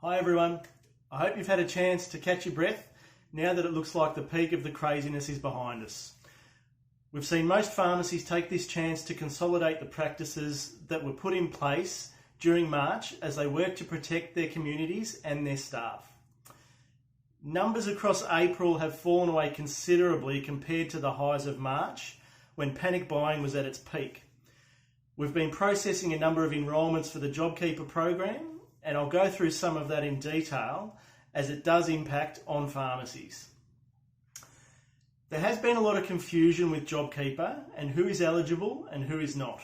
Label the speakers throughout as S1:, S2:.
S1: Hi everyone, I hope you've had a chance to catch your breath now that it looks like the peak of the craziness is behind us. We've seen most pharmacies take this chance to consolidate the practices that were put in place during March as they work to protect their communities and their staff. Numbers across April have fallen away considerably compared to the highs of March when panic buying was at its peak. We've been processing a number of enrolments for the JobKeeper program, and I'll go through some of that in detail as it does impact on pharmacies. There has been a lot of confusion with JobKeeper and who is eligible and who is not.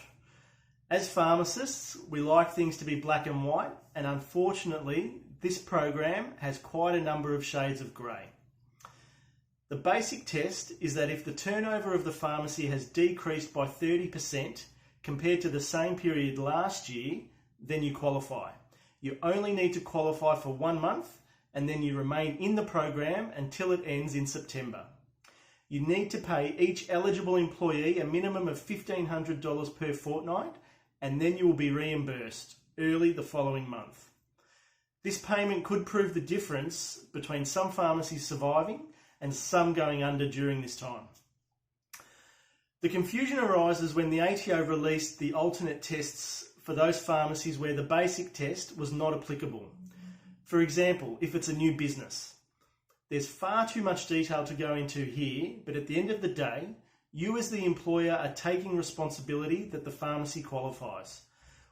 S1: As pharmacists, we like things to be black and white, and unfortunately, this program has quite a number of shades of grey. The basic test is that if the turnover of the pharmacy has decreased by 30% compared to the same period last year, then you qualify. You only need to qualify for 1 month and then you remain in the program until it ends in September. You need to pay each eligible employee a minimum of $1,500 per fortnight, and then you will be reimbursed early the following month. This payment could prove the difference between some pharmacies surviving and some going under during this time. The confusion arises when the ATO released the alternate tests for those pharmacies where the basic test was not applicable. For example, if it's a new business. There's far too much detail to go into here, but at the end of the day, you as the employer are taking responsibility that the pharmacy qualifies.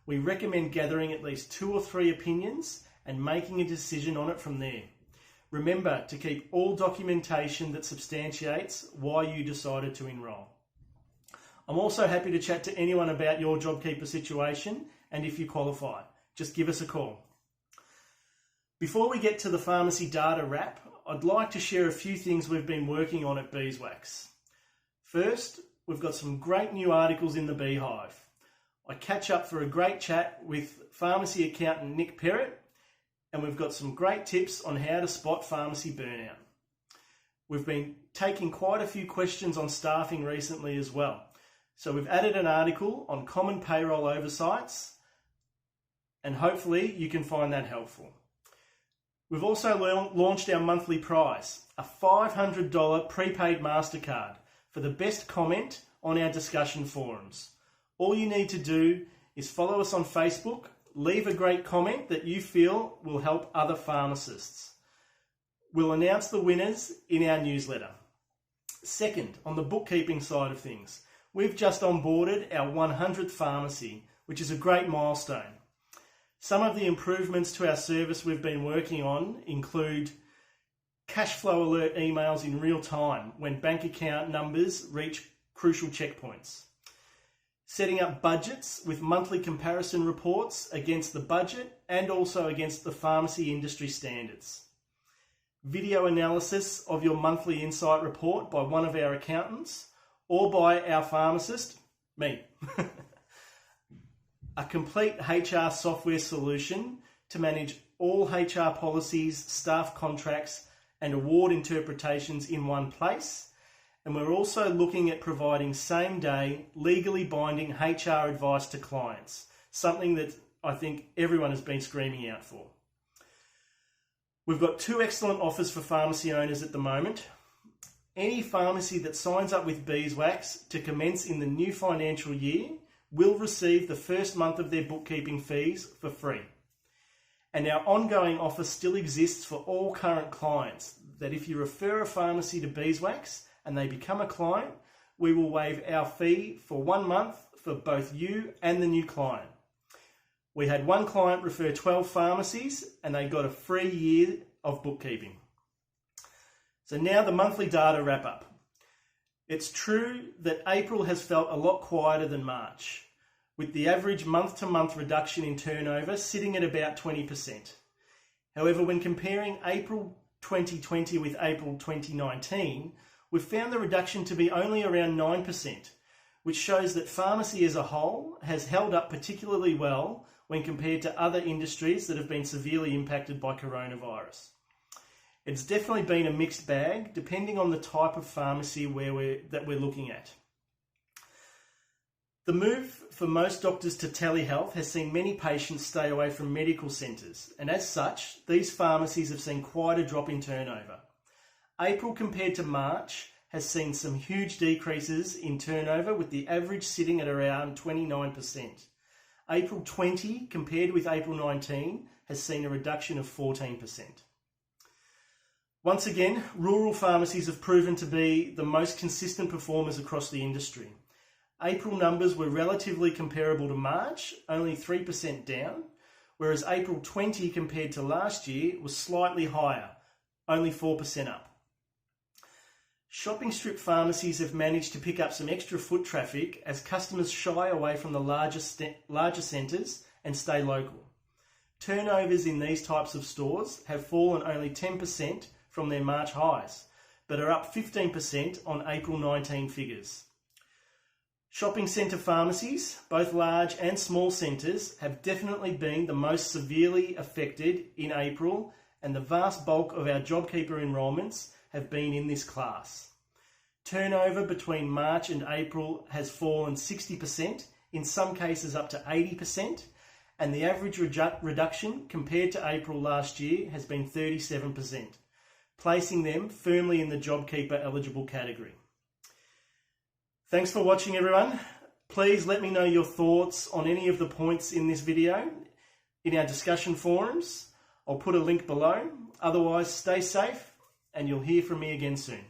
S1: We recommend gathering at least 2 or 3 opinions and making a decision on it from there. Remember to keep all documentation that substantiates why you decided to enrol. I'm also happy to chat to anyone about your JobKeeper situation, and if you qualify, just give us a call. Before we get to the pharmacy data wrap, I'd like to share a few things we've been working on at Beeswax. First, we've got some great new articles in the Beehive. I catch up for a great chat with pharmacy accountant Nick Perrott, and we've got some great tips on how to spot pharmacy burnout. We've been taking quite a few questions on staffing recently as well. So we've added an article on common payroll oversights, and hopefully you can find that helpful. We've also launched our monthly prize, a $500 prepaid MasterCard for the best comment on our discussion forums. All you need to do is follow us on Facebook, leave a great comment that you feel will help other pharmacists. We'll announce the winners in our newsletter. Second, on the bookkeeping side of things, we've just onboarded our 100th pharmacy, which is a great milestone. Some of the improvements to our service we've been working on include cash flow alert emails in real time when bank account numbers reach crucial checkpoints. Setting up budgets with monthly comparison reports against the budget and also against the pharmacy industry standards. Video analysis of your monthly insight report by one of our accountants or by our pharmacist, me. A complete HR software solution to manage all HR policies, staff contracts, and award interpretations in one place. And we're also looking at providing same-day, legally binding HR advice to clients, something that I think everyone has been screaming out for. We've got 2 excellent offers for pharmacy owners at the moment. Any pharmacy that signs up with Beeswax to commence in the new financial year will receive the first month of their bookkeeping fees for free. And our ongoing offer still exists for all current clients, that if you refer a pharmacy to Beeswax and they become a client, we will waive our fee for 1 month for both you and the new client. We had one client refer 12 pharmacies and they got a free year of bookkeeping. So now the monthly data wrap up. It's true that April has felt a lot quieter than March, with the average month-to-month reduction in turnover sitting at about 20%. However, when comparing April 2020 with April 2019, we've found the reduction to be only around 9%, which shows that pharmacy as a whole has held up particularly well when compared to other industries that have been severely impacted by coronavirus. It's definitely been a mixed bag depending on the type of pharmacy that we're looking at. The move for most doctors to telehealth has seen many patients stay away from medical centres, and as such, these pharmacies have seen quite a drop in turnover. April compared to March has seen some huge decreases in turnover, with the average sitting at around 29%. April 20 compared with April 19 has seen a reduction of 14%. Once again, rural pharmacies have proven to be the most consistent performers across the industry. April numbers were relatively comparable to March, only 3% down, whereas April 20 compared to last year was slightly higher, only 4% up. Shopping strip pharmacies have managed to pick up some extra foot traffic as customers shy away from the larger centres and stay local. Turnovers in these types of stores have fallen only 10% from their March highs, but are up 15% on April 19 figures. Shopping centre pharmacies, both large and small centres, have definitely been the most severely affected in April, and the vast bulk of our JobKeeper enrolments have been in this class. Turnover between March and April has fallen 60%, in some cases up to 80%, and the average reduction compared to April last year has been 37%, placing them firmly in the JobKeeper eligible category. Thanks for watching, everyone. Please let me know your thoughts on any of the points in this video in our discussion forums. I'll put a link below. Otherwise, stay safe and you'll hear from me again soon.